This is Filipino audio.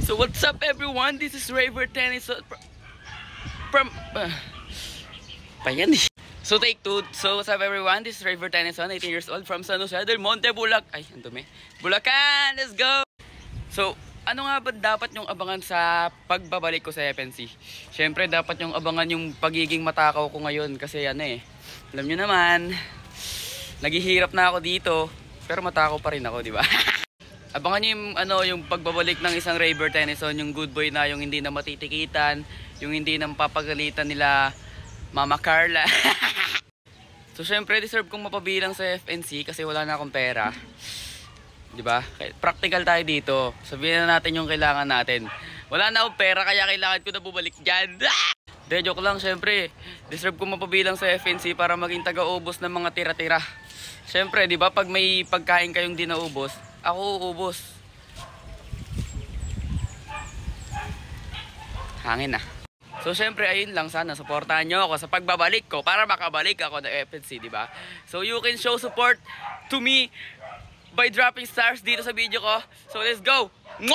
So what's up everyone? This is Raver Tennyson from Payan. So take two. So what's up everyone? This is Raver Tennyson, 18 years old from San Jose del Monte, Ay, ang dumi. Bulacan, let's go! So, ano nga ba dapat yung abangan sa pagbabalik ko sa FNC? Syempre, dapat yung abangan yung pagiging matakaw ko ngayon kasi alam nyo naman, naghihirap na ako dito, pero matakaw pa rin ako, di ba? Abangan nyo yung pagbabalik ng isang Raver Tennyson, yung good boy na, yung hindi na matitikitan, yung hindi na mapapagalitan nila Mama Carla. So syempre deserve kong mapabilang sa FNC kasi wala na akong pera. 'Di ba? Practical tayo dito. Sabihin na natin yung kailangan natin. Wala na akong pera kaya kailangan ko na bumalik diyan. De joke lang, syempre. Deserve kong mapabilang sa FNC para maging taga-ubos ng mga tira-tira. Syempre, 'di ba, pag may pagkain kayong di naubos, ako uubos. Hangin na. So syempre ayun lang, sana suportahan nyo ako sa pagbabalik ko para makabalik ako ng FNC, di ba? So you can show support to me by dropping stars dito sa video ko. So let's go! Mwah!